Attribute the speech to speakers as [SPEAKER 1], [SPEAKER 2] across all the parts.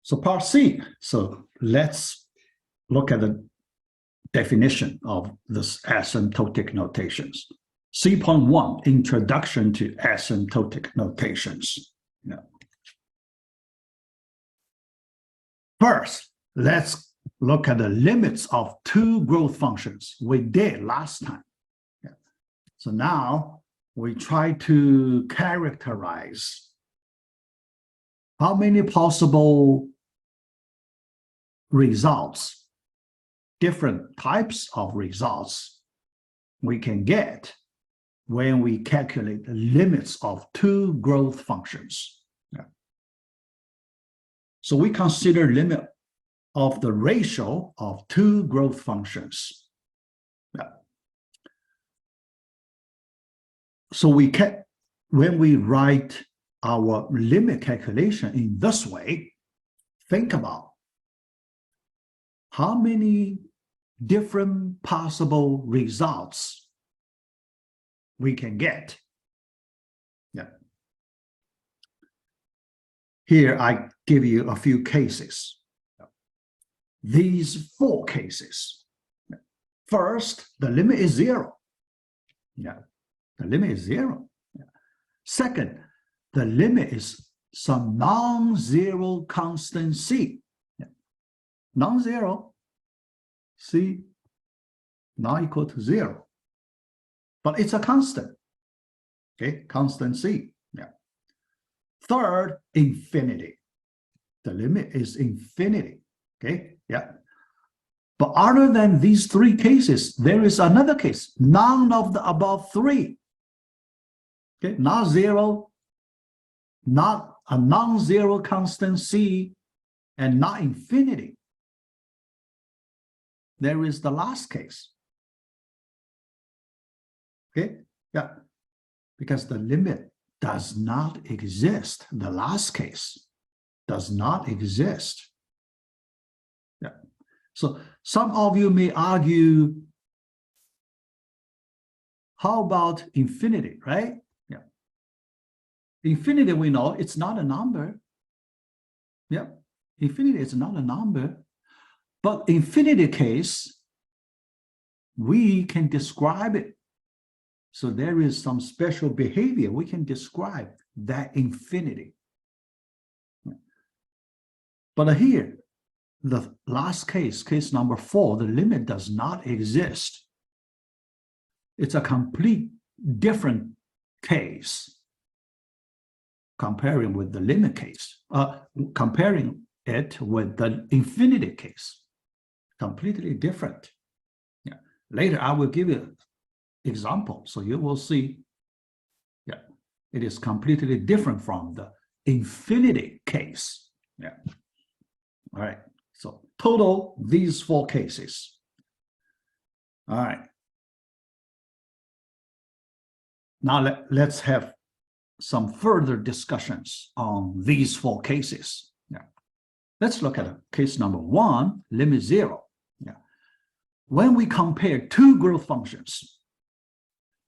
[SPEAKER 1] So part C. So let's look at the definition of this asymptotic notations. C.1, Introduction to Asymptotic Notations. Yeah. First, let's look at the limits of two growth functions we did last time. Yeah. So now we try to characterize how many possible results, different types of results we can get when we calculate the limits of two growth functions. Yeah. So we consider limit of the ratio of two growth functions. Yeah. So when we write our limit calculation in this way, think about how many different possible results we can get. Yeah. Here I give you a few cases. These four cases. First, the limit is 0. Yeah. The limit is 0. Yeah. Second, the limit is some non-zero constant C. Yeah. Non-zero, C not equal to 0. But it's a constant. Okay, constant C. Yeah. Third, infinity. The limit is infinity. Okay, yeah. But other than these three cases, there is another case, none of the above three. Okay, not 0, not a non-zero constant C, and not infinity. There is the last case. Okay, yeah, because the limit does not exist. The last case does not exist. Yeah. So some of you may argue, how about infinity, right? Yeah. Infinity, we know it's not a number. Yeah. Infinity is not a number. But infinity case, we can describe it. So there is some special behavior we can describe that infinity. But here, the last case, case number 4, the limit does not exist. It's a complete different case comparing with the limit case, comparing it with the infinity case, completely different. Yeah. Later, I will give you example, so you will see, yeah, it is completely different from the infinity case. Yeah. All right. So total these 4 cases. All right. Now let's have some further discussions on these 4 cases. Yeah. Let's look at case number 1, limit 0. Yeah. When we compare two growth functions,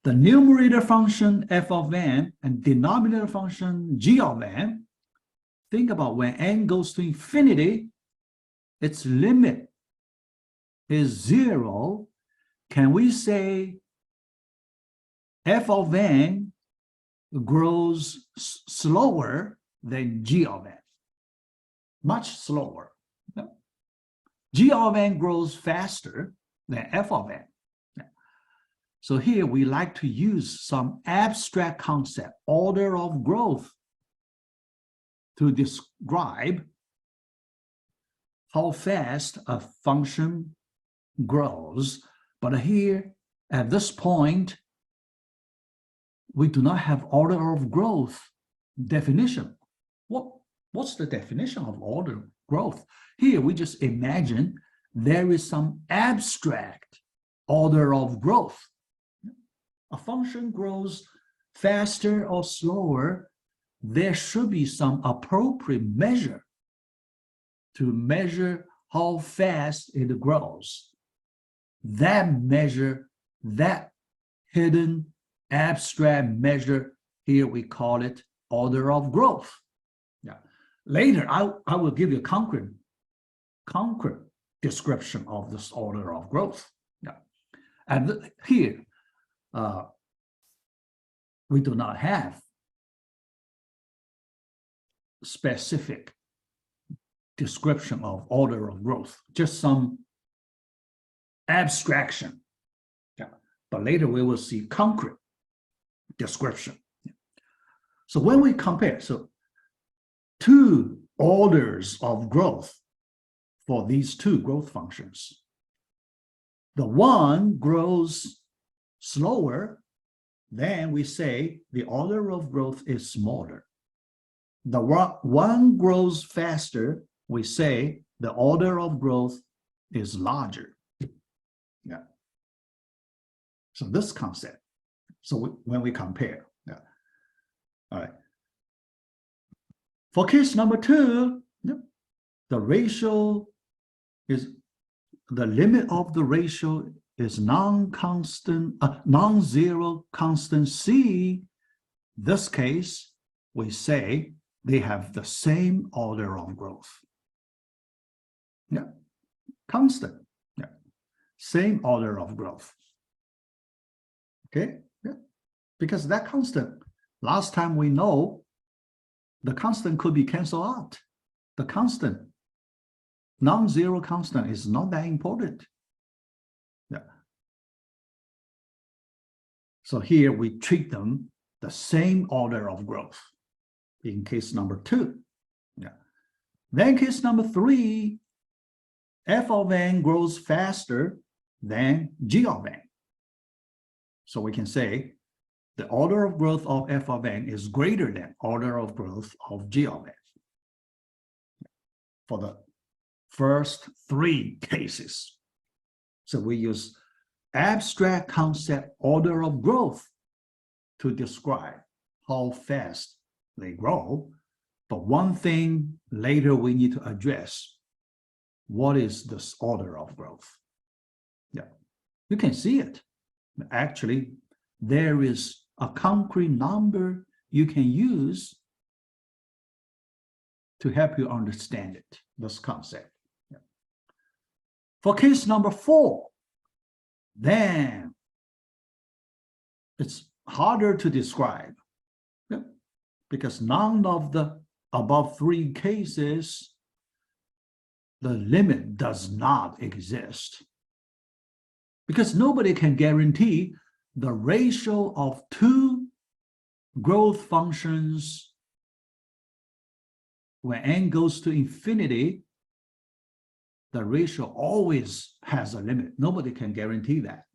[SPEAKER 1] the numerator function f of n and denominator function g of n, think about when n goes to infinity, its limit is 0. Can we say f of n grows slower than g of n? Much slower. G of n grows faster than f of n. So here we like to use some abstract concept, order of growth, to describe how fast a function grows. But here, at this point, we do not have order of growth definition. What's the definition of order of growth? Here, we just imagine there is some abstract order of growth. A function grows faster or slower, there should be some appropriate measure to measure how fast it grows. That measure, that hidden abstract measure, here we call it order of growth. Yeah. Later, I will give you a concrete description of this order of growth. Yeah. And here, we do not have specific description of order of growth, just some abstraction. Yeah. But later we will see concrete description. So when we compare, so two orders of growth for these two growth functions, the one grows slower, then we say the order of growth is smaller. The one grows faster, we say the order of growth is larger. Yeah. So this concept. So when we compare, yeah. All right. For case number 2, the ratio is, the limit of the ratio is non-constant, non-zero constant C. This case, we say they have the same order of growth. Yeah, constant. Yeah, same order of growth. Okay, yeah, because that constant, last time we know, the constant could be canceled out. The constant, non-zero constant, is not that important. Yeah. So here we treat them the same order of growth in case number 2. Yeah. Then case number 3, f of n grows faster than g of n. So we can say the order of growth of f of n is greater than order of growth of g of n for the first 3 cases. So we use abstract concept order of growth to describe how fast they grow. But one thing later we need to address, what is this order of growth? Yeah, you can see it. Actually, there is a concrete number you can use to help you understand it, this concept. Yeah. For case number 4, then it's harder to describe, yeah, because none of the above 3 cases, the limit does not exist. Because nobody can guarantee the ratio of 2 growth functions when n goes to infinity, the ratio always has a limit. Nobody can guarantee that.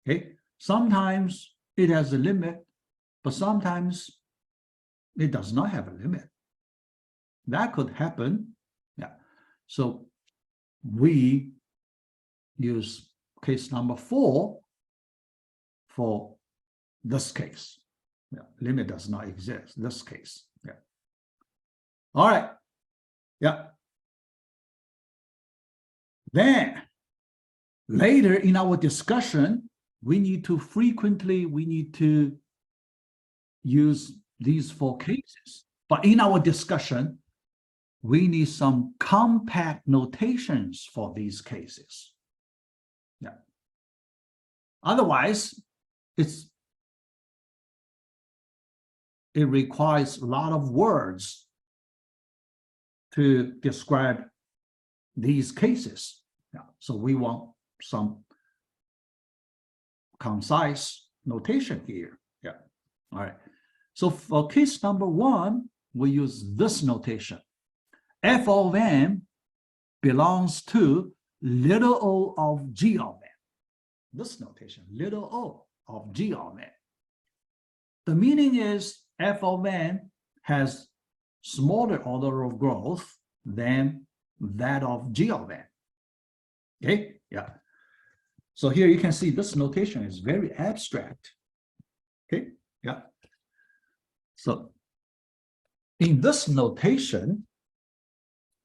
[SPEAKER 1] Okay, sometimes it has a limit, but sometimes it does not have a limit. That could happen. Yeah. So we use case number 4 for this case. Yeah. Limit does not exist, this case. Yeah. All right. Yeah. Then later in our discussion, we need to use these 4 cases. But in our discussion, we need some compact notations for these cases. Yeah. Otherwise, it requires a lot of words to describe these cases. Yeah. So we want some concise notation here. Yeah. All right. So for case number 1, we use this notation. F of n belongs to little o of g of n. This notation, little o of g of n. The meaning is f of n has smaller order of growth than that of g of n. Okay, yeah. So here you can see this notation is very abstract. Okay, yeah. So in this notation,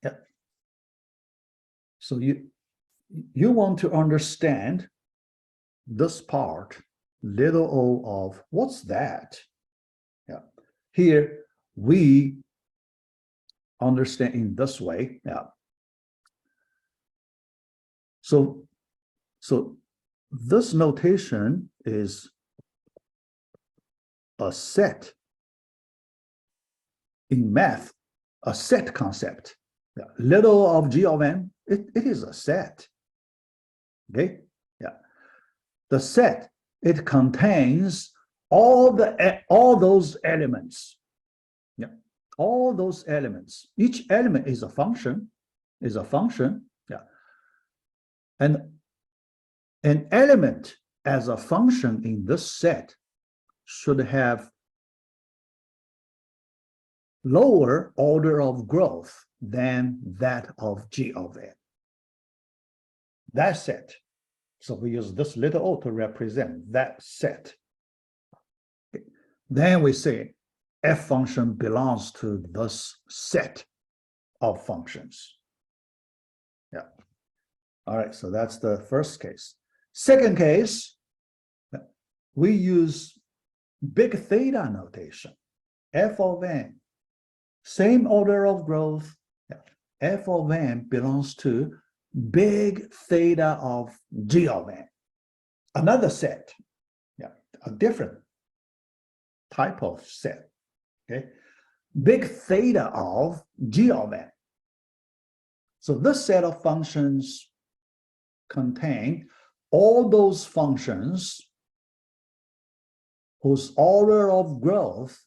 [SPEAKER 1] yeah, so you want to understand this part, little o of, what's that? Yeah. Here we understand in this way. Yeah. So this notation is a set in math, a set concept. Yeah. Little of G of n, it is a set. Okay. Yeah. The set, it contains all those elements. Yeah. All those elements. Each element is a function. Yeah. And an element as a function in this set should have lower order of growth than that of G of n. That set. So we use this little o to represent that set. Okay. Then we say f function belongs to this set of functions. Yeah. All right, so that's the first case. Second case, we use big theta notation. F of n, same order of growth. Yeah. F of n belongs to big theta of G of n. Another set, yeah, a different type of set. Okay, big theta of G of n. So this set of functions contain all those functions whose order of growth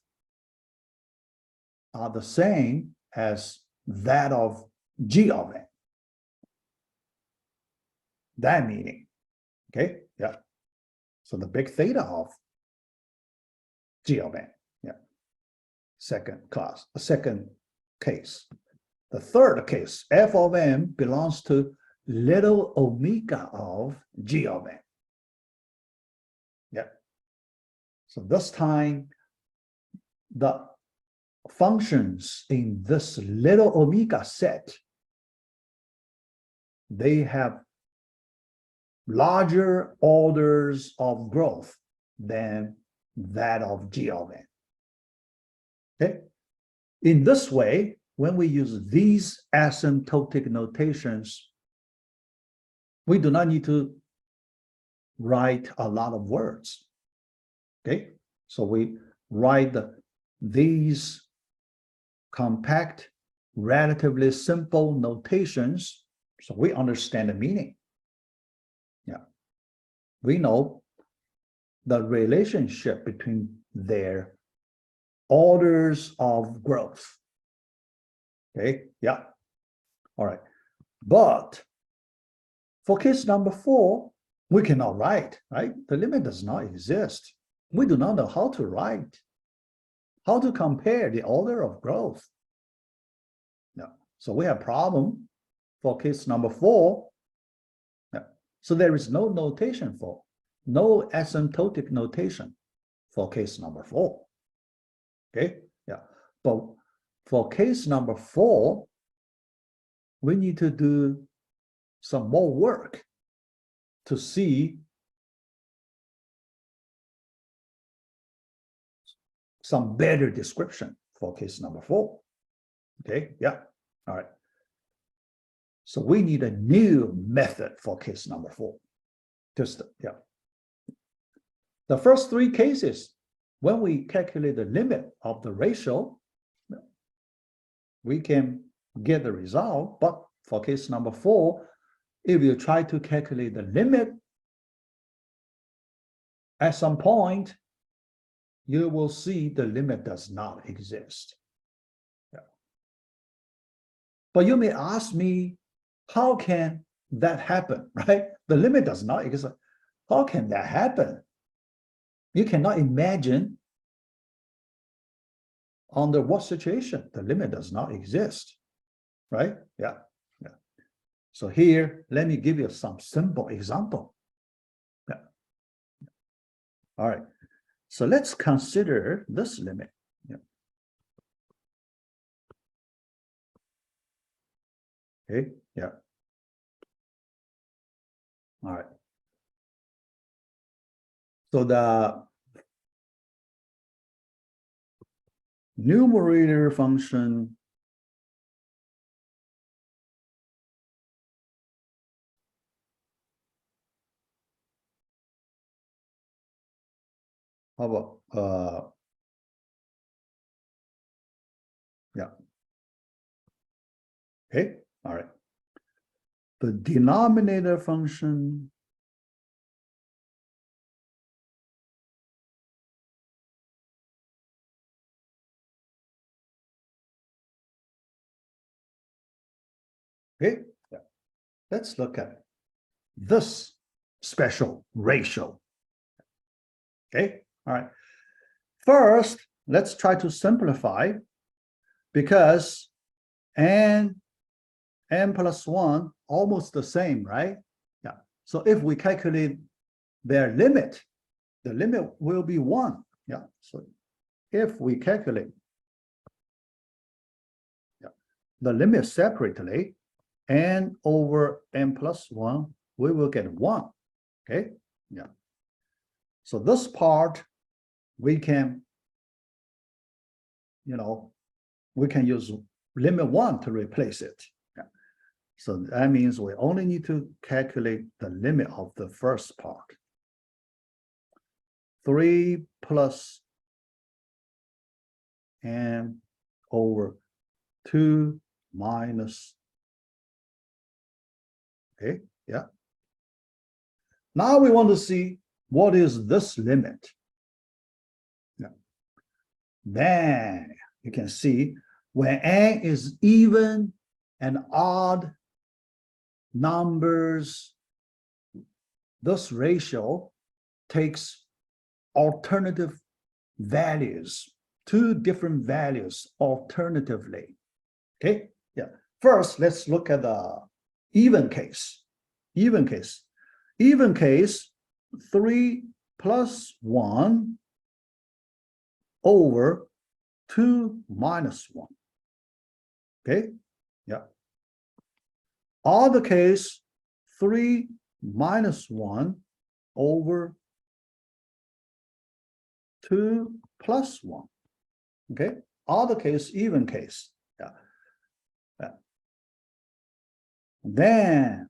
[SPEAKER 1] are the same as that of G of n. That meaning, okay, yeah. So the big theta of G of n, yeah. Second case. The third case, f of n belongs to little omega of G of n. Yeah. So this time, the functions in this little omega set, they have larger orders of growth than that of G of n. Okay? In this way, when we use these asymptotic notations, we do not need to write a lot of words. Okay? So we write these compact, relatively simple notations, so we understand the meaning. Yeah. We know the relationship between their orders of growth. Okay, yeah. All right. But for case number 4, we cannot write, right? The limit does not exist. We do not know how to write, how to compare the order of growth. No. So we have problem for case number 4. No. So there is no notation for, no asymptotic notation for case number 4. Okay, yeah. But for case number 4, we need to do some more work to see some better description for case number 4. Okay, yeah, all right. So we need a new method for case number 4. Just, yeah. The first 3 cases, when we calculate the limit of the ratio, we can get the result. But for case number 4, if you try to calculate the limit, at some point, you will see the limit does not exist. Yeah. But you may ask me, how can that happen, right? The limit does not exist. How can that happen? You cannot imagine under what situation the limit does not exist, right? Yeah, yeah. So here, let me give you some simple example. Yeah. All right. So let's consider this limit. Yeah. Okay, yeah. All right. So the numerator function how about yeah. Okay, all right. The denominator function okay, yeah. Let's look at this special ratio. Okay, all right. First, let's try to simplify because n plus 1 almost the same, right? Yeah. So if we calculate their limit, the limit will be 1. Yeah. So if we calculate the limit separately, n over n plus 1, we will get 1. Okay. Yeah. So this part we can, we can use limit 1 to replace it. Yeah. So that means we only need to calculate the limit of the first part. 3 plus n over 2 minus. Okay, yeah. Now we want to see what is this limit. Yeah. Then you can see when n is even and odd numbers, this ratio takes alternative values, 2 different values alternatively. Okay, yeah. First, let's look at the even case. Even case. Even case, 3 plus 1 over 2 minus 1. Okay, yeah. Other case, 3 minus 1 over 2 plus 1. Okay, other case, even case. Yeah. Yeah. Then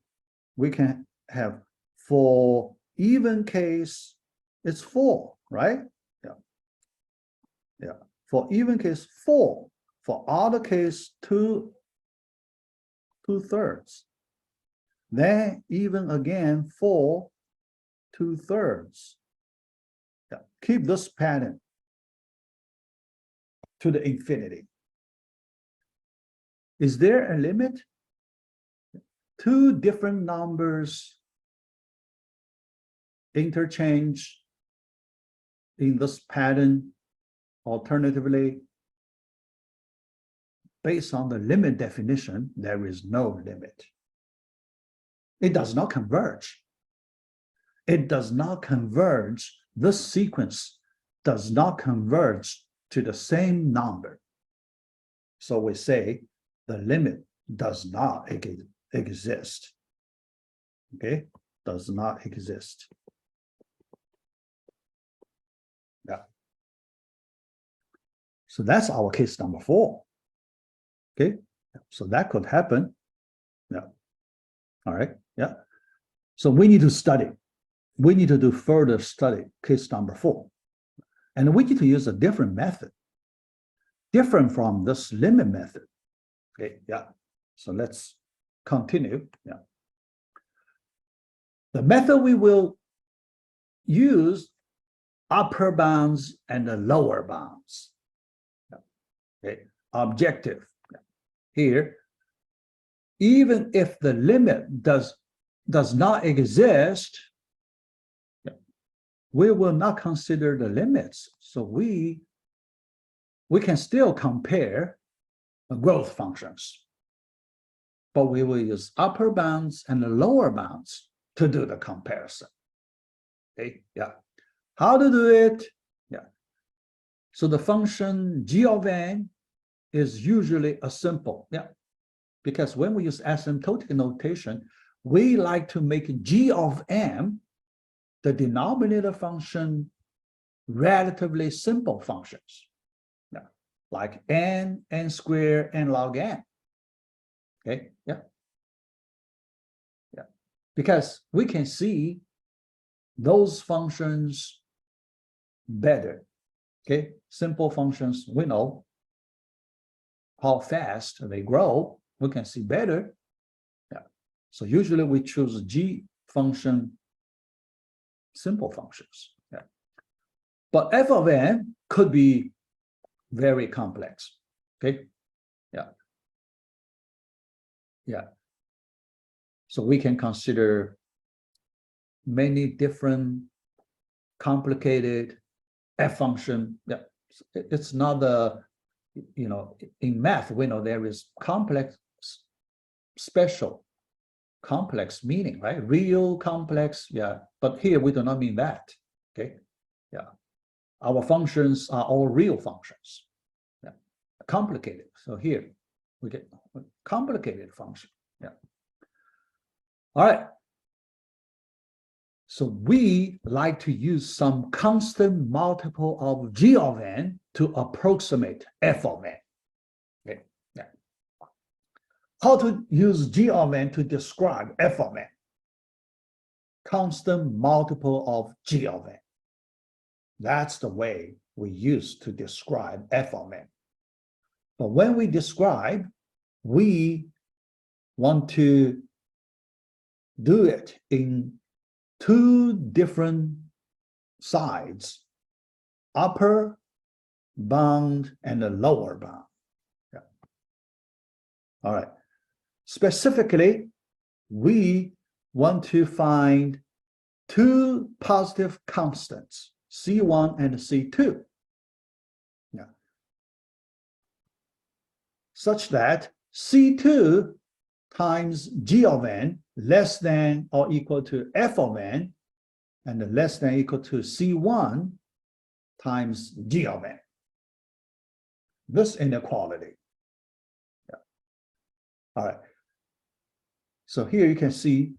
[SPEAKER 1] we can have for even case, it's 4, right? Yeah. Yeah. For even case, 4. For other case, 2/3. Then even again, 4 2/3. Yeah. Keep this pattern to the infinity. Is there a limit? 2 different numbers interchange in this pattern. Alternatively, based on the limit definition, there is no limit. It does not converge. It does not converge. This sequence does not converge to the same number. So we say the limit does not exist. Okay, does not exist. Yeah. So that's our case number 4. Okay, so that could happen. Yeah. All right. Yeah. So we need to study. We need to do further study case number 4. And we need to use a different method, different from this limit method. Okay, yeah. So let's continue. Yeah. The method we will use upper bounds and the lower bounds. Okay, objective. Here, even if the limit does not exist, we will not consider the limits. So we can still compare the growth functions, but we will use upper bounds and the lower bounds to do the comparison. Okay, yeah. How to do it? Yeah. So the function g of n is usually a simple, yeah, because when we use asymptotic notation, we like to make g of m, the denominator function, relatively simple functions, yeah, like n squared, n log n. Okay, yeah, yeah, because we can see those functions better. Okay, simple functions, we know how fast they grow, we can see better. Yeah. So usually we choose G function, simple functions. Yeah. But f of n could be very complex. Okay. Yeah. Yeah. So we can consider many different complicated f function. Yeah. It's not the, in math, we know there is complex, special, complex meaning, right? Real, complex, yeah. But here we do not mean that, okay? Yeah. Our functions are all real functions. Yeah. Complicated. So here we get a complicated function. Yeah. All right. So we like to use some constant multiple of g of n to approximate f of n. Okay. Yeah. How to use g of n to describe f of n? Constant multiple of g of n. That's the way we use to describe f of n. But when we describe, we want to do it in two different sides, upper bound and a lower bound. Yeah. All right. Specifically, we want to find two positive constants, C1 and C2. Yeah. Such that C2 times G of n less than or equal to f of n and less than or equal to C1 times G of n. This inequality. Yeah. All right. So here you can see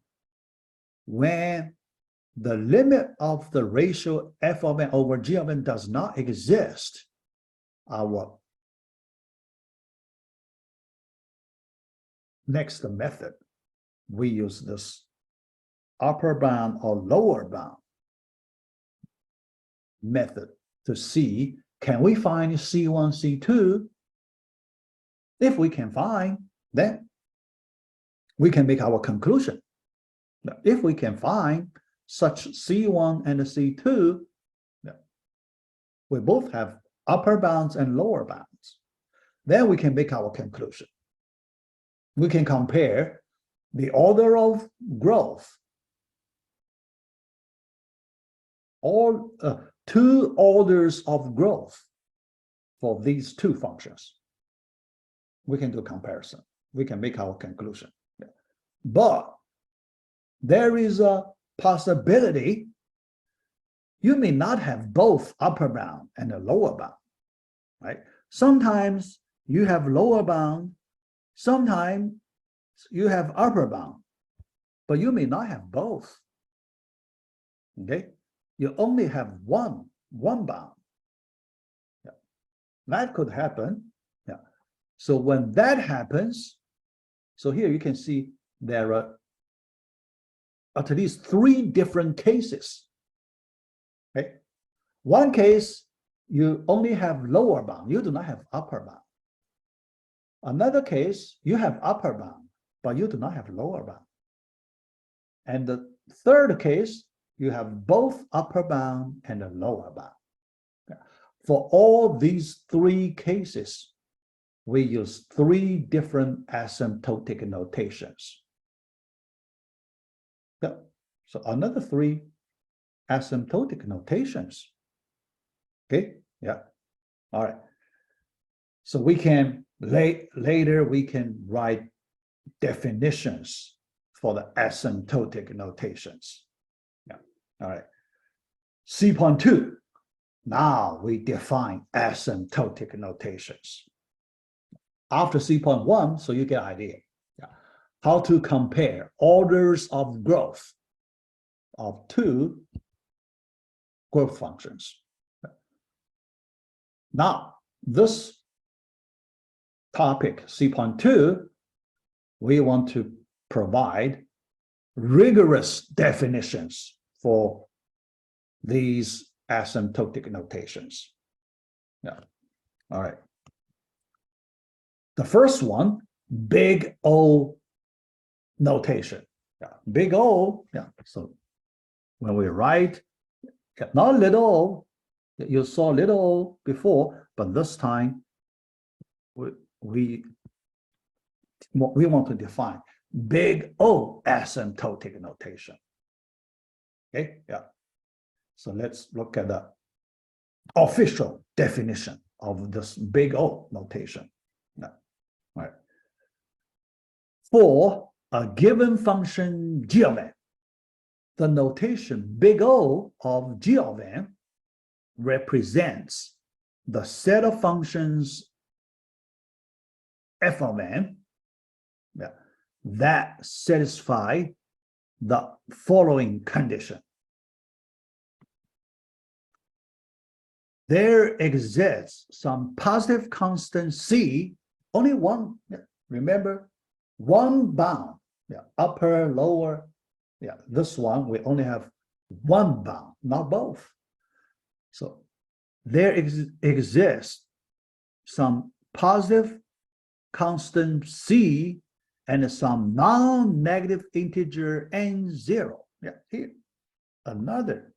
[SPEAKER 1] when the limit of the ratio f of n over g of n does not exist, our next method, we use this upper bound or lower bound method to see, can we find C1, C2? If we can find, then we can make our conclusion. Now, if we can find such C1 and C2, we both have upper bounds and lower bounds, then we can make our conclusion. We can compare the order of growth, all two orders of growth for these two functions. We can do comparison. We can make our conclusion. Yeah. But there is a possibility you may not have both upper bound and a lower bound, right? Sometimes you have lower bound, sometimes you have upper bound, but you may not have both. Okay, you only have one bound. Yeah. That could happen. Yeah. So when that happens, so here you can see there are at least three different cases. Okay. One case, you only have lower bound, you do not have upper bound. Another case, you have upper bound, but you do not have lower bound. And the third case, you have both upper bound and a lower bound. For all these three cases, we use three different asymptotic notations. Yeah. So another three asymptotic notations. Okay, yeah, all right. So we can, later we can write definitions for the asymptotic notations. Yeah, all right. C.2, now we define asymptotic notations. After C.1, so you get an idea. Yeah. How to compare orders of growth of two growth functions. Now, this topic, C.2, we want to provide rigorous definitions for these asymptotic notations. Yeah. All right. The first one, big O notation. Yeah. Big O. Yeah. So when we write, not little o, you saw little o before, but this time we want to define big O asymptotic notation. Okay. Yeah. So let's look at the official definition of this big O notation. Yeah. All right. For a given function g of n, the notation big O of g of n represents the set of functions f of n, yeah, that satisfy the following condition. There exists some positive constant c, only one, remember, one bound, yeah, upper, lower, yeah, this one we only have one bound, not both. So there exists some positive constant c and some non-negative integer n0. Yeah, here, another.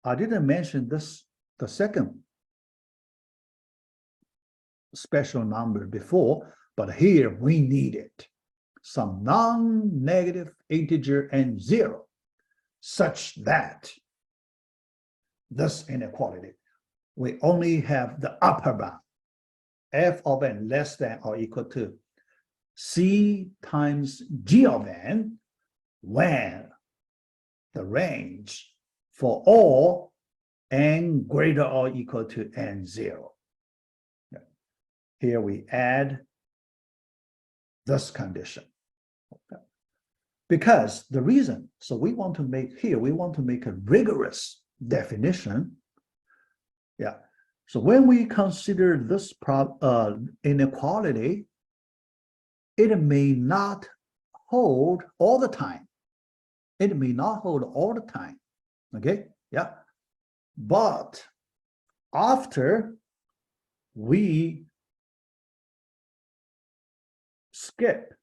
[SPEAKER 1] I didn't mention this, the second special number before, but here we need it. Some non-negative integer n0, such that this inequality, we only have the upper bound, f of n less than or equal to c times g of n, when the range for all n greater or equal to n0. Here we add this condition. Okay. Because the reason, so we want to make here, we want to make a rigorous definition. Yeah. So when we consider this inequality, it may not hold all the time. It may not hold all the time. Okay. Yeah. But after we skip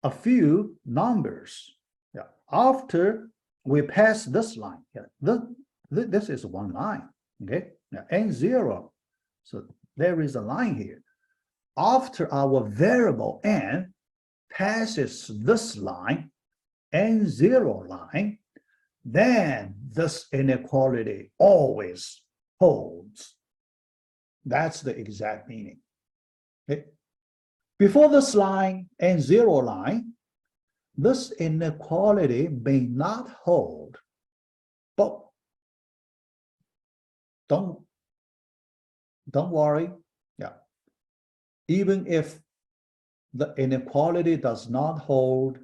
[SPEAKER 1] a few numbers, yeah, after we pass this line, yeah, this is one line, okay, now n0, so there is a line here. After our variable n passes this line, n0 line, then this inequality always holds. That's the exact meaning. Okay. Before this line, n0 line, this inequality may not hold, but don't worry. Yeah. Even if the inequality does not hold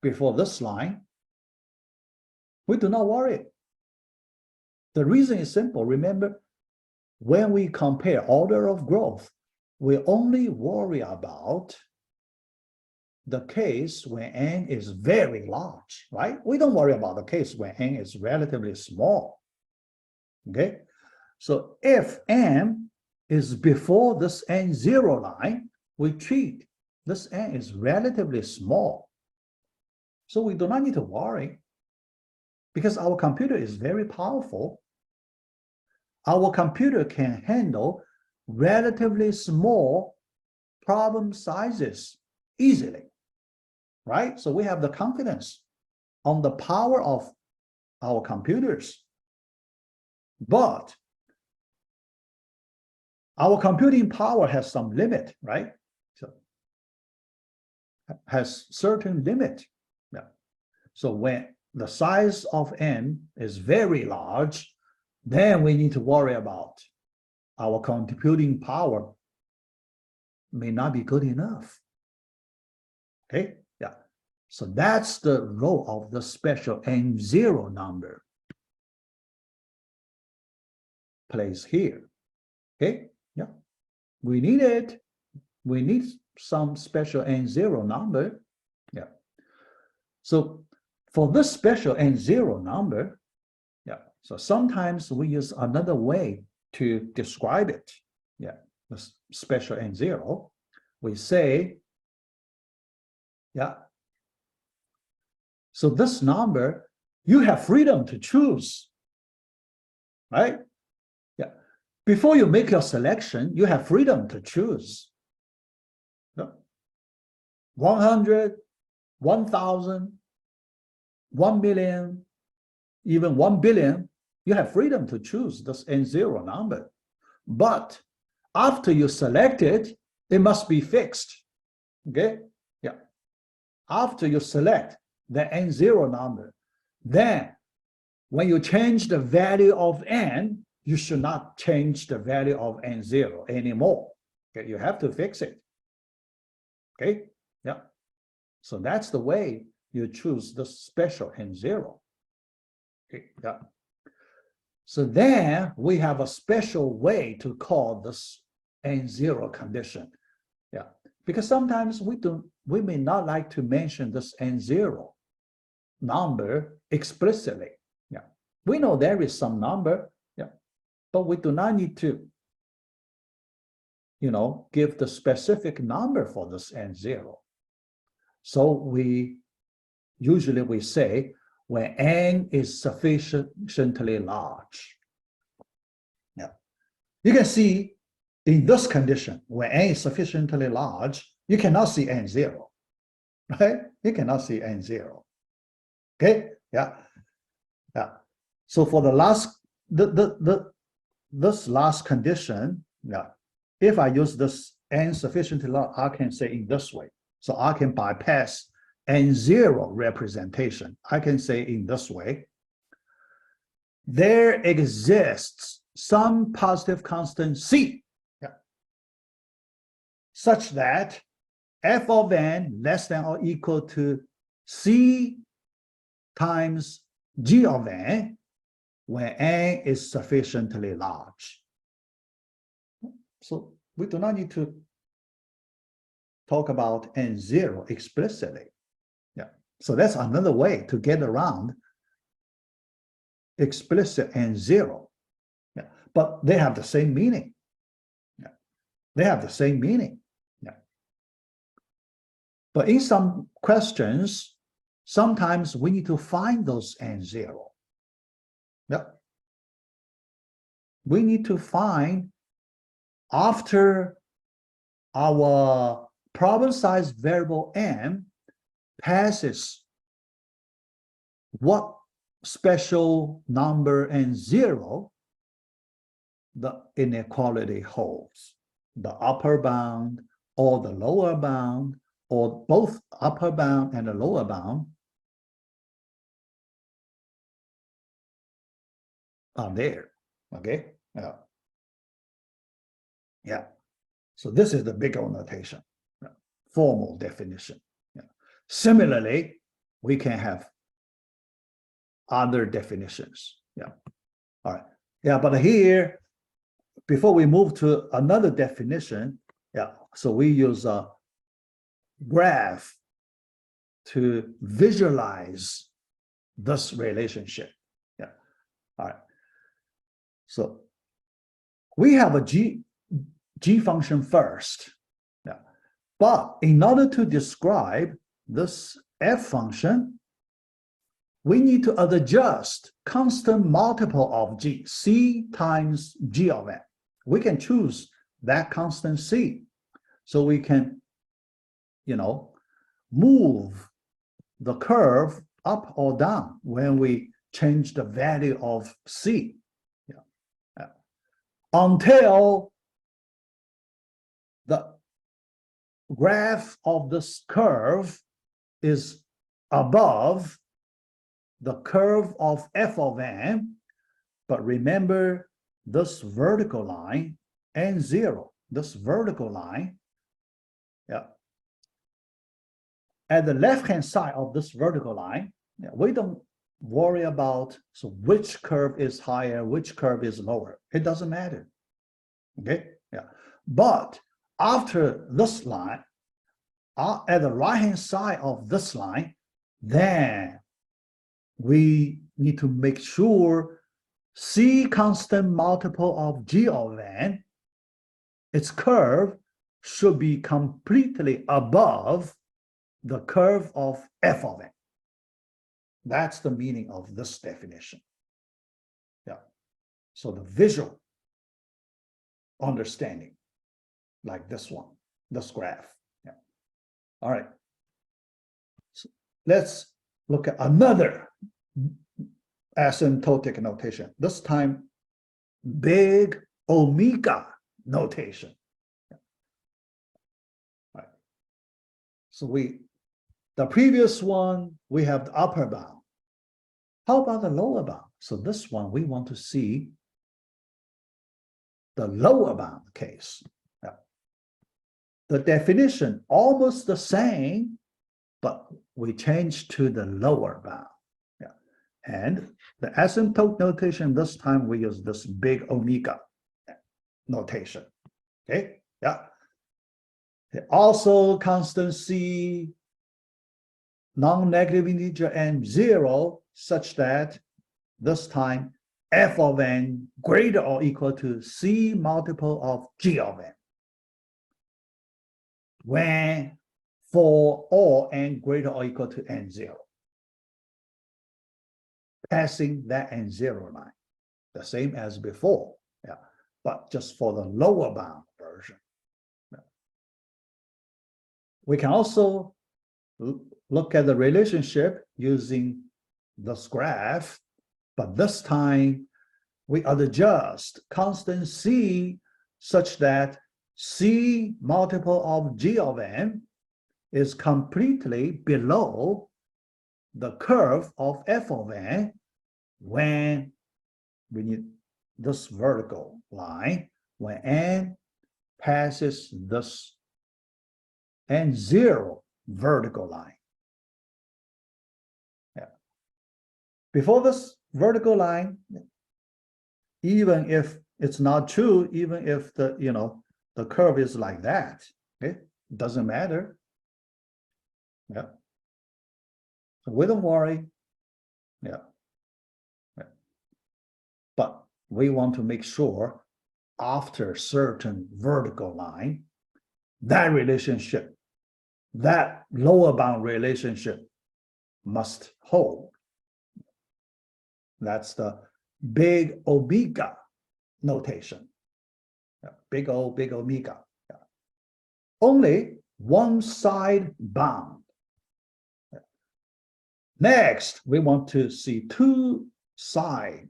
[SPEAKER 1] before this line, we do not worry. The reason is simple. Remember, when we compare order of growth, we only worry about the case when n is very large, right? We don't worry about the case when n is relatively small. Okay, so if n is before this n0 line, we treat this n is relatively small. So we do not need to worry because our computer is very powerful. Our computer can handle relatively small problem sizes easily, right? So we have the confidence on the power of our computers. But our computing power has some limit, right? So has certain limit. Yeah. So when the size of n is very large, then we need to worry about our computing power may not be good enough. Okay, yeah. So that's the role of the special n0 number placed here. Okay, yeah. We need it. We need some special n0 number. Yeah. So for this special n0 number, yeah, so sometimes we use another way to describe it. Yeah, the special n0, we say, yeah, so this number, you have freedom to choose, right? Yeah, before you make your selection, you have freedom to choose. 100, 1,000, 1 million, even 1 billion, you have freedom to choose this n0 number. But after you select it, it must be fixed. Okay? Yeah. After you select the n0 number, then when you change the value of n, you should not change the value of n0 anymore. Okay? You have to fix it. Okay? Yeah. So that's the way you choose the special n0. Okay, yeah. So then we have a special way to call this n0 condition. Yeah, because sometimes we may not like to mention this n0 number explicitly. Yeah, we know there is some number, yeah, but we do not need to, give the specific number for this n0. So we usually say when n is sufficiently large. Yeah, you can see in this condition, when n is sufficiently large, you cannot see n0, right? You cannot see n0. Okay, yeah, yeah. So for the last, this last condition, yeah, if I use this n sufficiently large, I can say in this way. So I can bypass n0 representation. I can say in this way, there exists some positive constant c, yeah, such that f of n less than or equal to c times g of n when n is sufficiently large. So we do not need to talk about n0 explicitly. Yeah. So that's another way to get around explicit n0. Yeah. But they have the same meaning. Yeah. They have the same meaning. Yeah. But in some questions, sometimes we need to find those n0. Yeah. We need to find after our problem size variable n passes what special number n0 the inequality holds, the upper bound or the lower bound, or both upper bound and the lower bound are there. Okay, yeah, yeah. So this is the big O notation, formal definition. Yeah. Similarly, we can have other definitions. Yeah. All right. Yeah, but here, before we move to another definition, yeah, so we use a graph to visualize this relationship. Yeah. All right. So we have a G function first. Yeah. But in order to describe this f function, we need to adjust constant multiple of g, c times g of n. We can choose that constant c. So we can, move the curve up or down when we change the value of c. Yeah. Yeah. Until the graph of this curve is above the curve of f of n, but remember this vertical line, n0, this vertical line, yeah, at the left-hand side of this vertical line, yeah, we don't worry about which curve is higher, which curve is lower. It doesn't matter. Okay, yeah. But after this line, at the right-hand side of this line, then we need to make sure C constant multiple of G of n, its curve should be completely above the curve of f of n. That's the meaning of this definition. Yeah. So the visual understanding, like this one, this graph. Yeah. All right. So let's look at another asymptotic notation. This time, big omega notation. Yeah. All right. So the previous one, we have the upper bound. How about the lower bound? So this one, we want to see the lower bound case. Yeah. The definition almost the same, but we change to the lower bound. Yeah. And the asymptotic notation, this time we use this big omega notation. Okay. Yeah. Also constant C, non-negative integer n 0, such that this time f of n greater or equal to C multiple of G of n. When for all n greater or equal to n0, passing that n0 line, the same as before, yeah, but just for the lower bound version. Yeah. We can also look at the relationship using this graph, but this time we adjust constant C such that C multiple of G of n is completely below the curve of f of n when we need this vertical line, when n passes this n0 vertical line. Yeah. Before this vertical line, even if it's not true, even if the curve is like that, okay, it doesn't matter. Yeah. So we don't worry. Yeah. Yeah. But we want to make sure after certain vertical line, that relationship, that lower bound relationship must hold. That's the big omega notation. Yeah. Big O, big omega. Yeah. Only one side bound. Yeah. Next, we want to see two side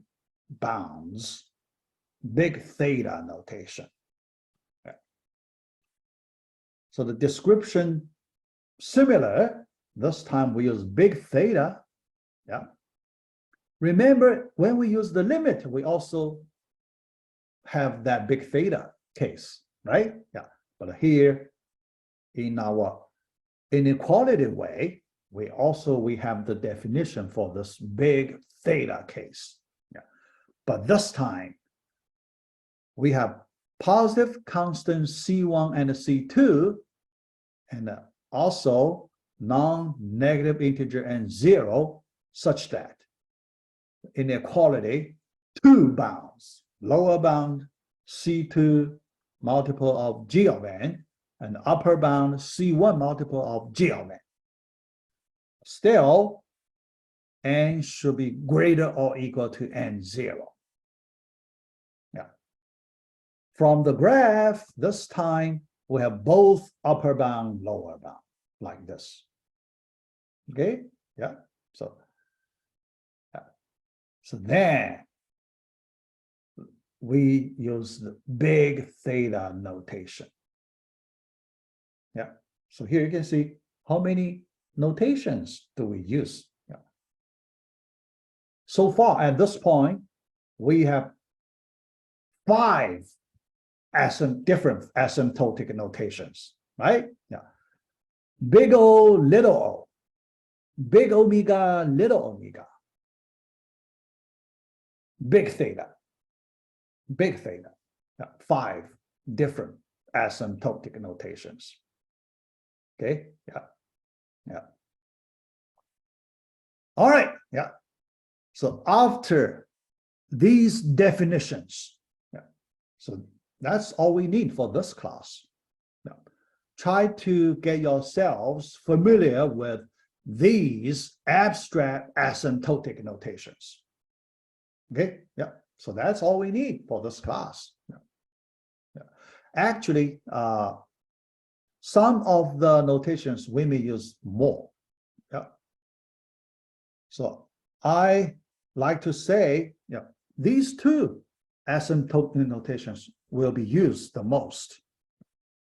[SPEAKER 1] bounds, big theta notation. Yeah. So the description similar, this time we use big theta. Yeah. Remember, when we use the limit, we also have that big theta case, right? Yeah. But here in our inequality way, we have the definition for this big theta case. Yeah. But this time we have positive constant C1 and C2, and also non-negative integer n0, such that inequality, two bounds, lower bound C2 multiple of G of n, and upper bound C1 multiple of G of n. Still, n should be greater or equal to n0. Yeah. From the graph, this time we have both upper bound, lower bound, like this. Okay? Yeah. So then we use the big theta notation. Yeah. So here you can see how many notations do we use. Yeah. So far at this point, we have 5 different asymptotic notations, right? Yeah. Big O, little o, big omega, little omega, big theta. Yeah. 5 different asymptotic notations. Okay. Yeah. Yeah. All right. Yeah. So after these definitions, so that's all we need for this class. Now, try to get yourselves familiar with these abstract asymptotic notations. Okay, yeah. So that's all we need for this class. Actually, some of the notations we may use more. Yeah. So I like to say, these two asymptotic notations will be used the most.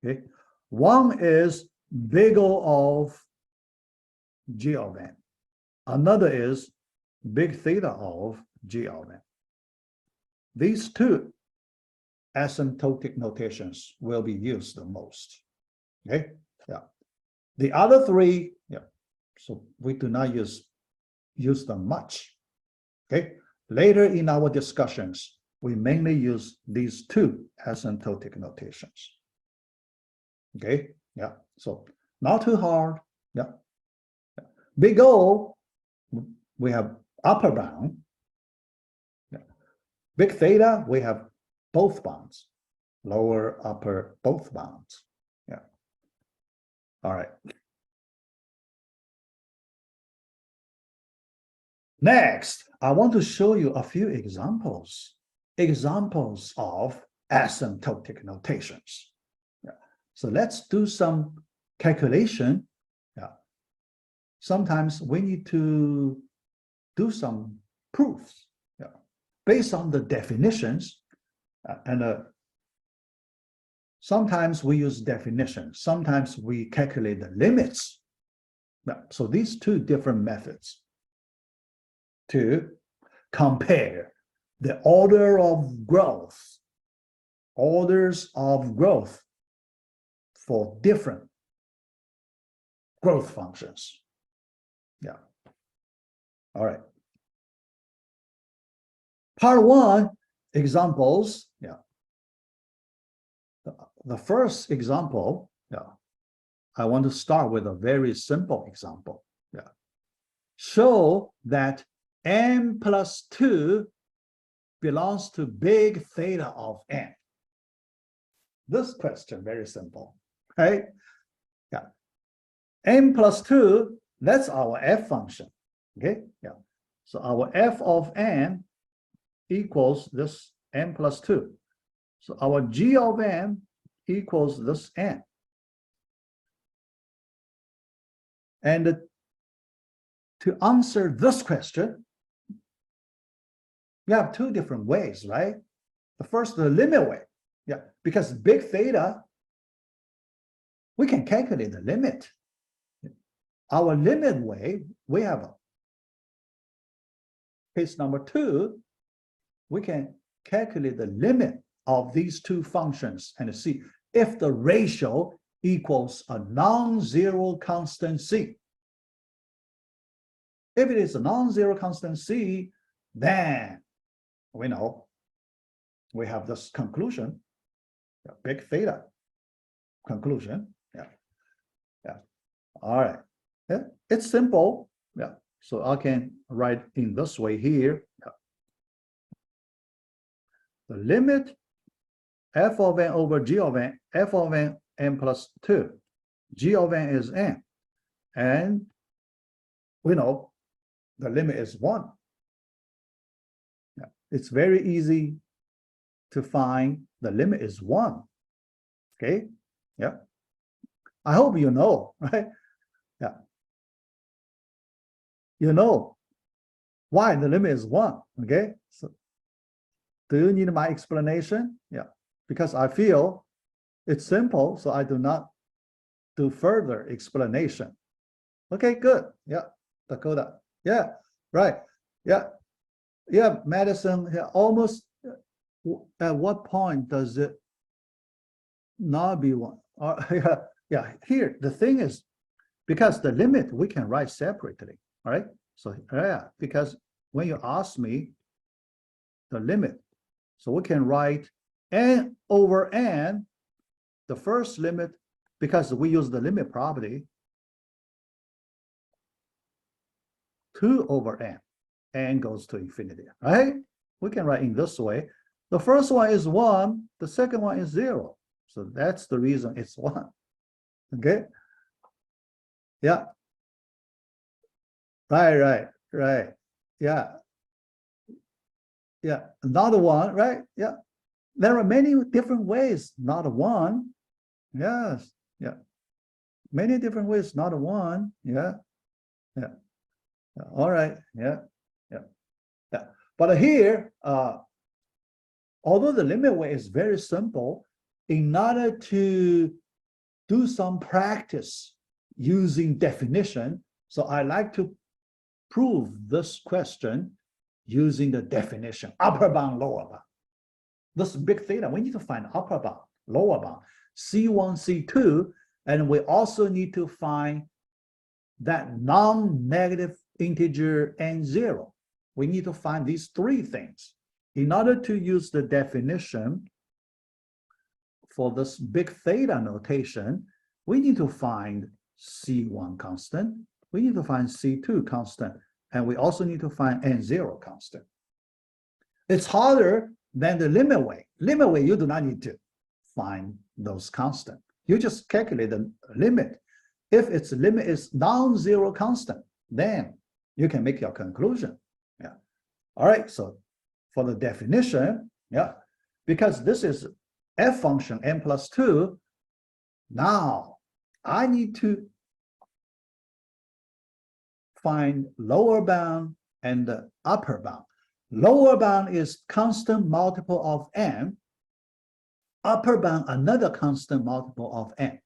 [SPEAKER 1] Okay, one is big O of G of n. Another is big theta of G of n. These two asymptotic notations will be used the most. Okay, yeah. The other three, so we do not use them much. Okay, later in our discussions, we mainly use these two asymptotic notations. Okay, yeah. So not too hard. Yeah. Big O, we have upper bound. Yeah. Big theta, we have both bounds, lower, upper, both bounds. Yeah. All right. Next, I want to show you a few examples of asymptotic notations. Yeah. So let's do some calculation. Yeah. Sometimes we need to do some proofs, based on the definitions, and sometimes we use definitions, sometimes we calculate the limits. So these two different methods to compare the orders of growth for different growth functions. Yeah. All right. Part one, examples. Yeah. The first example, I want to start with a very simple example. Yeah. Show that n plus 2 belongs to big theta of n. This question, very simple, right? Yeah. N plus 2, that's our f function. Okay. Yeah. So our f of n equals this n plus 2. So our g of n equals this n. And to answer this question, we have two different ways, right? The first, the limit way. Yeah, because big theta, we can calculate the limit. Our limit way, we have case number 2, we can calculate the limit of these two functions and see if the ratio equals a non-zero constant c. If it is a non-zero constant c, then we know we have this conclusion, big theta conclusion. Yeah. All right. Yeah. It's simple. Yeah. So I can write in this way here. Yeah. The limit f of n over g of n, f of n, n plus 2. G of n is n. And we know the limit is 1. Yeah. It's very easy to find the limit is 1. Okay. Yeah. I hope you know, right? Yeah. You know why the limit is 1. Okay. So do you need my explanation? Yeah. Because I feel it's simple, so I do not do further explanation. Okay, good. Yeah. Dakota. Yeah. Right. Yeah. Yeah. Madison. Yeah. Almost. At what point does it not be 1? Yeah. Yeah. Here, the thing is, because the limit we can write separately. All right. So yeah, because when you ask me the limit, so we can write n over n, the first limit, because we use the limit property, 2 over n. n goes to infinity, right? We can write in this way. The first one is 1, the second one is 0. So that's the reason it's 1. Okay? Yeah. Right. Yeah. Yeah. Not 1, right? Yeah. There are many different ways, not 1. Yes. Yeah. Many different ways, not 1. Yeah. Yeah. All right. Yeah. But here, although the limit way is very simple, in order to do some practice using definition, so I like to prove this question using the definition, upper bound, lower bound. This big theta, we need to find upper bound, lower bound, C1, C2, and we also need to find that non-negative integer n0. We need to find these 3 things. In order to use the definition for this big theta notation, we need to find C1 constant, we need to find C2 constant, and we also need to find n0 constant. It's harder than the limit way. Limit way, you do not need to find those constant. You just calculate the limit. If its limit is non-zero constant, then you can make your conclusion. Yeah. All right, so for the definition, yeah, because this is f function n plus 2, now I need to find lower bound and the upper bound. Lower bound is constant multiple of n, upper bound another constant multiple of n.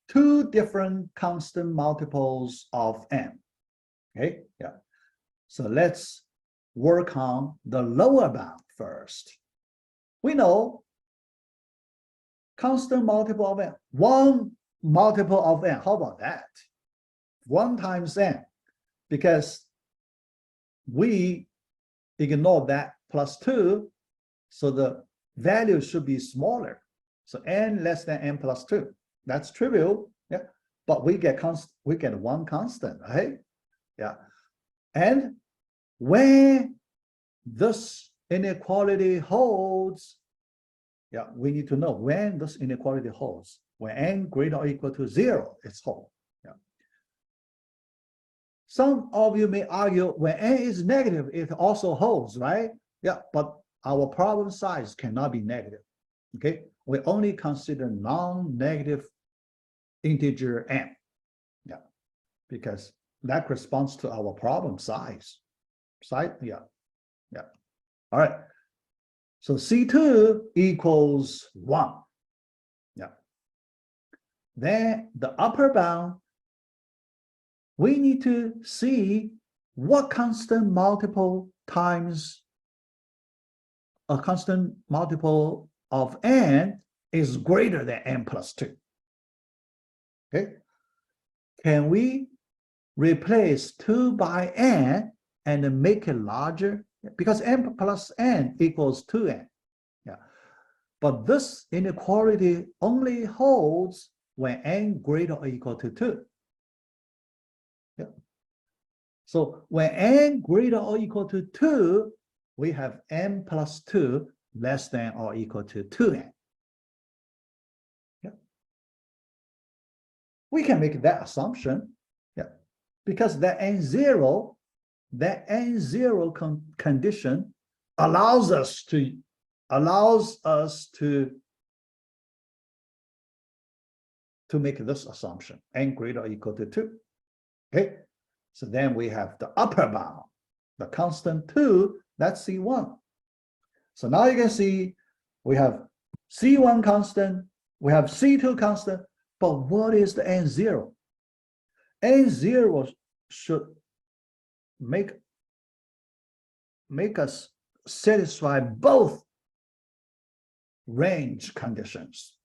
[SPEAKER 1] 2 different constant multiples of n. Okay, yeah. So let's work on the lower bound first. We know constant multiple of n, 1 multiple of n. How about that? 1 times n, because we ignore that plus 2, so the value should be smaller. So n less than n plus 2. That's trivial, yeah. But we get 1 constant, right? Yeah. And when this inequality holds, yeah, we need to know when this inequality holds. When n greater or equal to 0, it's whole. Yeah. Some of you may argue when n is negative, it also holds, right? Yeah, but our problem size cannot be negative. Okay, we only consider non-negative integer n. Yeah, because that corresponds to our problem size. Yeah. All right. So C2 equals 1. Yeah. Then the upper bound, we need to see what constant multiple times a constant multiple of n is greater than n plus 2. Okay. Can we replace 2 by n and make it larger? Because n plus n equals 2n. Yeah. But this inequality only holds when n greater or equal to 2. Yeah. So when n greater or equal to 2, we have n plus 2 less than or equal to 2n. Yeah. We can make that assumption, yeah, because that n0 condition allows us to make this assumption, n greater or equal to 2. Okay, so then we have the upper bound, the constant 2, that's C1. So now you can see we have C1 constant, we have C2 constant, but what is the n0? N0 should make us satisfy both range conditions.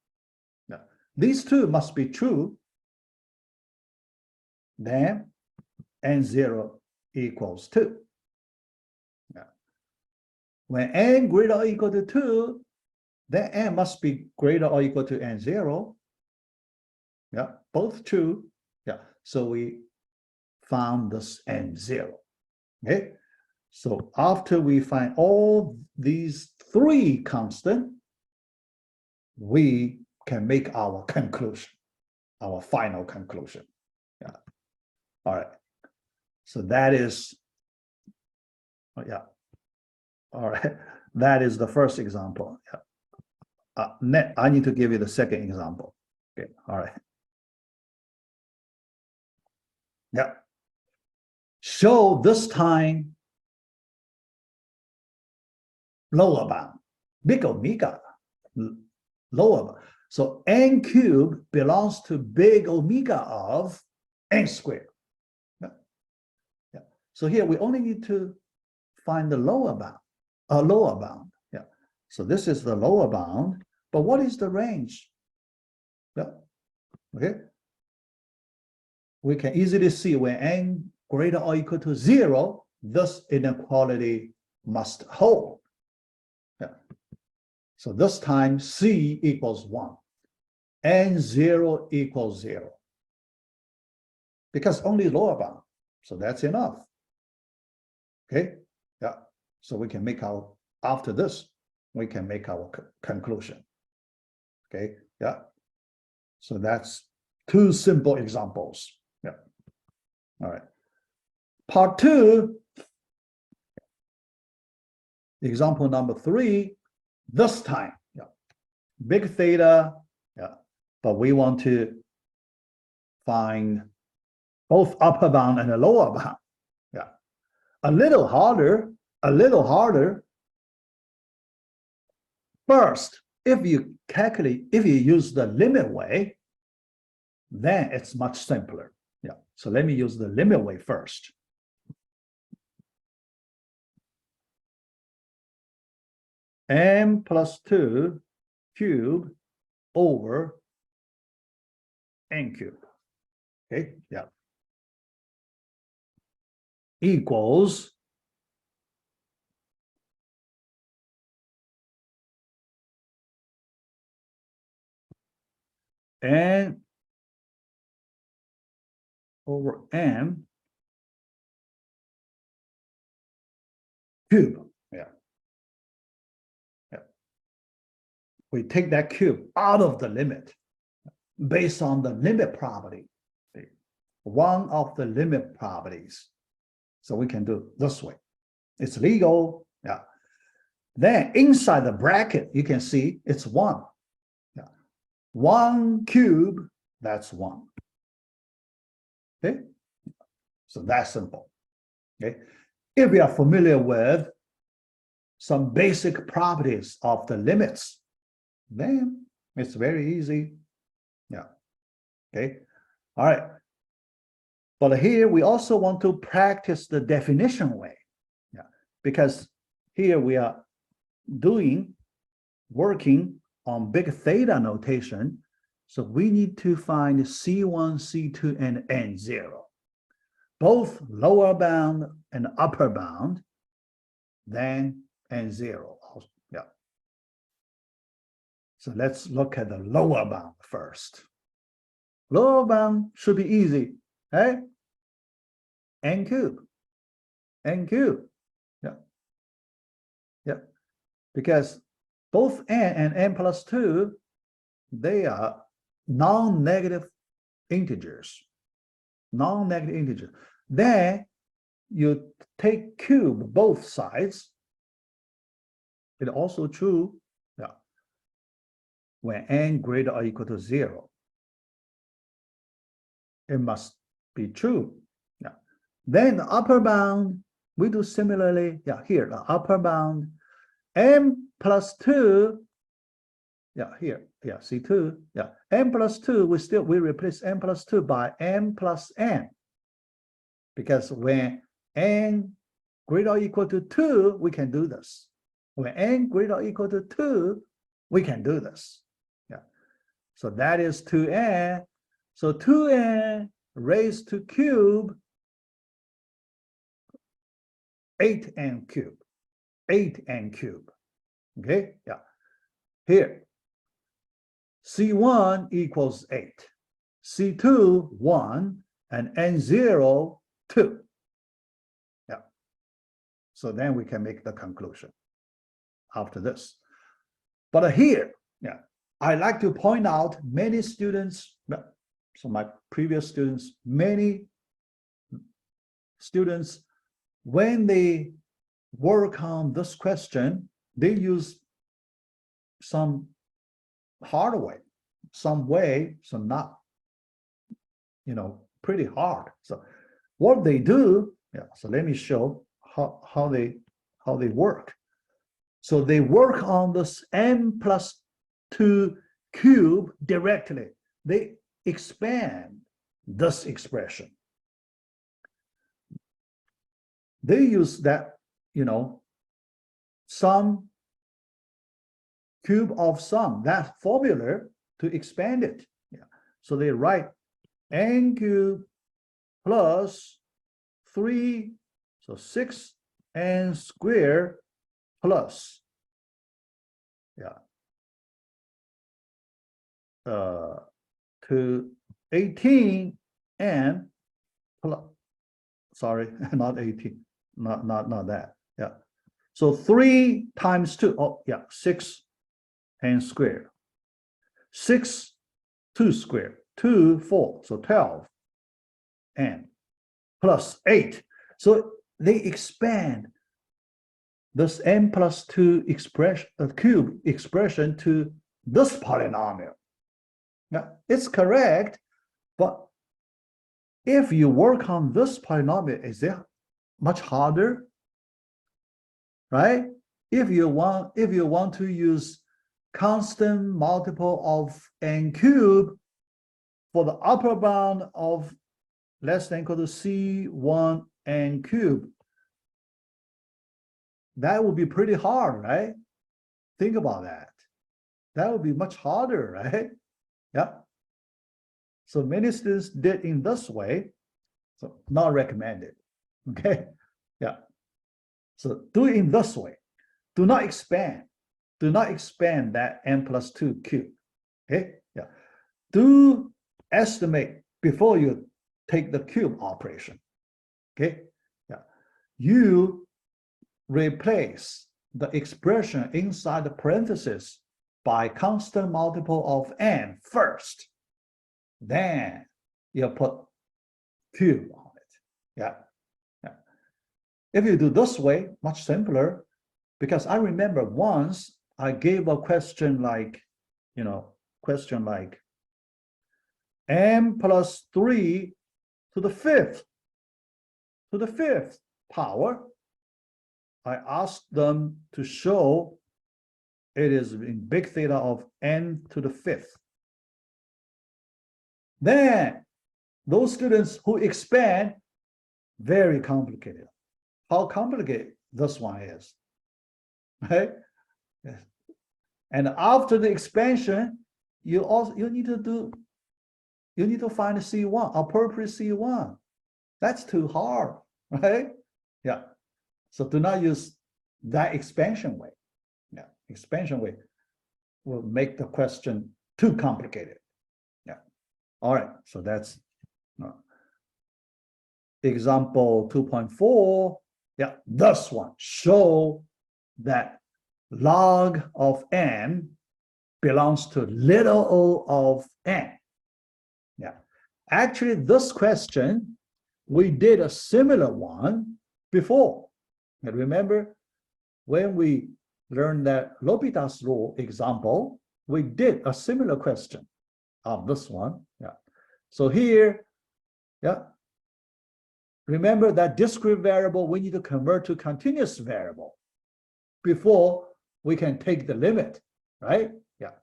[SPEAKER 1] Now, these 2 must be true. Then n0 equals 2. Yeah. When n greater or equal to 2, then n must be greater or equal to n0. Yeah, both true. Yeah, so we found this n0. Okay, So after we find all these three constants, we can make our conclusion, our final conclusion. Yeah. All right. So that is, yeah. All right. That is the first example. Yeah. I need to give you the second example. Okay. All right. Yeah. So this time, lower bound, big omega, lower bound. So n cubed belongs to big omega of n squared. Yeah. Yeah. So here we only need to find the lower bound, Yeah. So this is the lower bound, but what is the range? Yeah. Okay. We can easily see when n greater or equal to 0, this inequality must hold. Yeah. So this time C equals 1, and 0 equals 0. Because only lower bound. So that's enough. Okay. Yeah. So we can make our, after this, we can make our conclusion. Okay. Yeah. So that's two simple examples. Yeah. All right. Part 2, example number 3, this time, yeah, big theta, yeah, but we want to find both upper bound and a lower bound. Yeah. A little harder. First, if you use the limit way, then it's much simpler. Yeah. So let me use the limit way first. M plus 2 cubed over n cubed. Okay. Yeah. Equals n over m cube. Yeah. Yeah. We take that cube out of the limit based on the limit property. One of the limit properties. So we can do this way. It's legal. Yeah. Then inside the bracket, you can see it's 1. Yeah. 1 cube, that's 1. Okay. So that's simple. Okay. If we are familiar with some basic properties of the limits, then it's very easy. Yeah. Okay. All right. But here we also want to practice the definition way. Yeah. Because here we are working on big theta notation. So we need to find C1, C2, and N0, both lower bound and upper bound, then N0. Yeah. So let's look at the lower bound first. Lower bound should be easy, right? N cube. Yeah. Yeah. Because both n and n plus 2, they are non-negative integers. Non-negative integers. Then you take cube both sides. It's also true, yeah, when n greater or equal to 0. It must be true. Yeah. Then the upper bound, we do similarly. Yeah, here the upper bound, m plus 2. Yeah, here, yeah, C2, yeah, m plus 2, we replace m plus 2 by m plus n. Because when n greater or equal to 2, we can do this. When n greater or equal to 2, we can do this. Yeah. So that is 2n. So 2n raised to cube 8n cube. 8n cube. Okay, yeah. Here, C1 equals 8, C2 1, and N0 2. Yeah. So then we can make the conclusion after this. But here, yeah, I like to point out many students, so my previous students, many students, when they work on this question, they use some hard way, some way, so not, pretty hard. So what they do, yeah, so let me show how they work. So they work on this n+2 cube directly. They expand this expression. They use that, sum cube of sum, that formula to expand it. Yeah. So they write n cubed plus 3, so 6n squared plus, to 18n plus, sorry, not 18, not that, yeah. So 3 times 2, 6n squared. 6, 2 squared, 2, 4, so 12n plus 8. So they expand this n+2 expression, cube expression, to this polynomial. Now, it's correct, but if you work on this polynomial, is it much harder? Right? If you want to use constant multiple of n cubed for the upper bound of less than equal to C1 n cubed, that would be pretty hard, right? Think about that. That would be much harder, right? Yeah. So many students did in this way, so not recommended. Okay. Yeah. So do it in this way. Do not expand. Do not expand that n+2 cube. Okay. Yeah. Do estimate before you take the cube operation. Okay. Yeah. You replace the expression inside the parenthesis by constant multiple of n first. Then you put cube on it. Yeah. Yeah. If you do this way, much simpler, because I remember once I gave a question like, n+3 to the fifth power. I asked them to show it is in big theta of n to the 5th. Then those students who expand, very complicated. How complicated this one is, right? Yes. And after the expansion, you need to find a C1, appropriate C1. That's too hard, right? Yeah. So do not use that expansion way. Yeah, expansion way will make the question too complicated. Yeah. All right. So that's example 2.4. Yeah, this one show that log of n belongs to little o of n. Yeah. Actually, this question, we did a similar one before. And remember, when we learned that L'Hopital's rule example, we did a similar question of this one. Yeah. So here, yeah, remember that discrete variable we need to convert to continuous variable before we can take the limit, right? Yeah.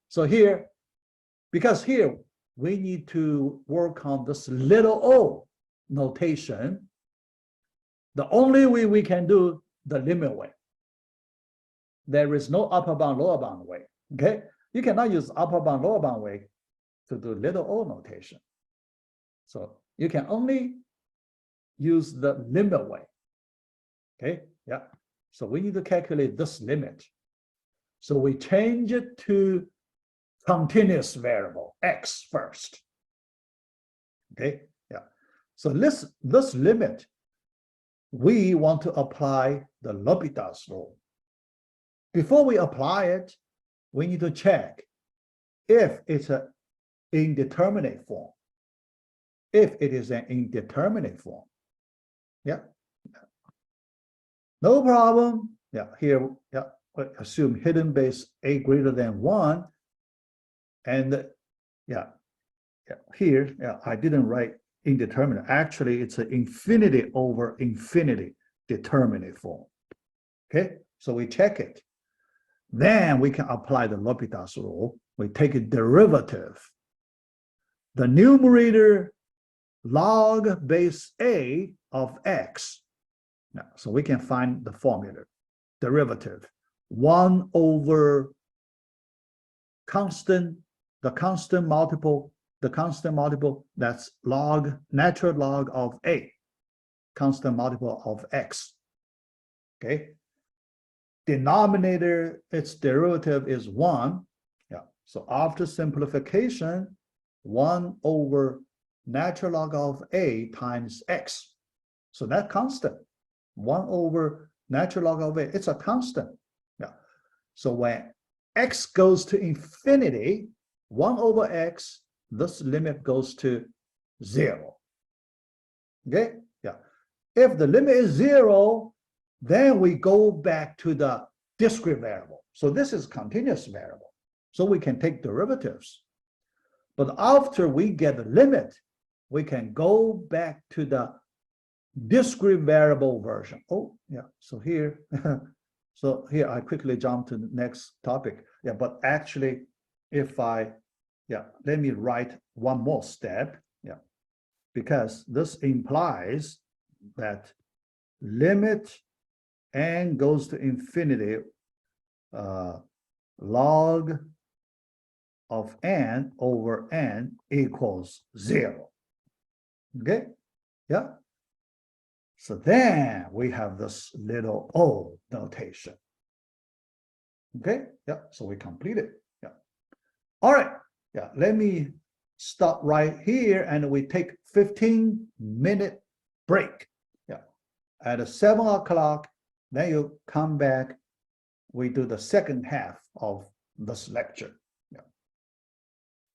[SPEAKER 1] So here, because here we need to work on this little o notation, the only way we can do the limit way. There is no upper bound, lower bound way. Okay, you cannot use upper bound, lower bound way to do little o notation. So you can only use the limit way. Okay, yeah. So we need to calculate this limit. So we change it to continuous variable x first. Okay, yeah. So this limit we want to apply the L'Hopital's rule. Before we apply it, we need to check if it's an indeterminate form. If it is an indeterminate form. Yeah. No problem. Yeah, here, yeah, assume hidden base A greater than 1. And yeah, here, yeah, I didn't write indeterminate. Actually, it's an infinity over infinity determinate form. Okay, so we check it. Then we can apply the L'Hopital's rule. We take a derivative. The numerator log base A of x. Now, so we can find the formula. Derivative 1 over constant, the constant multiple, that's log, natural log of A, constant multiple of x. Okay. Denominator, its derivative is 1. Yeah. So after simplification, 1 over natural log of A times x. So that constant. 1 over natural log of A, it's a constant. Yeah. So when x goes to infinity, 1 over x, this limit goes to 0. Okay? Yeah. If the limit is 0, then we go back to the discrete variable. So this is continuous variable. So we can take derivatives. But after we get the limit, we can go back to the discrete variable version. Oh, yeah. So here, I quickly jump to the next topic. Yeah, but actually, if let me write one more step. Yeah, because this implies that limit n goes to infinity, log of n over n equals 0. Okay, yeah. So then we have this little o notation. Okay, yeah, so we complete it. Yeah. All right, yeah, let me stop right here and we take 15-minute break. Yeah, at 7 o'clock, then you come back, we do the second half of this lecture.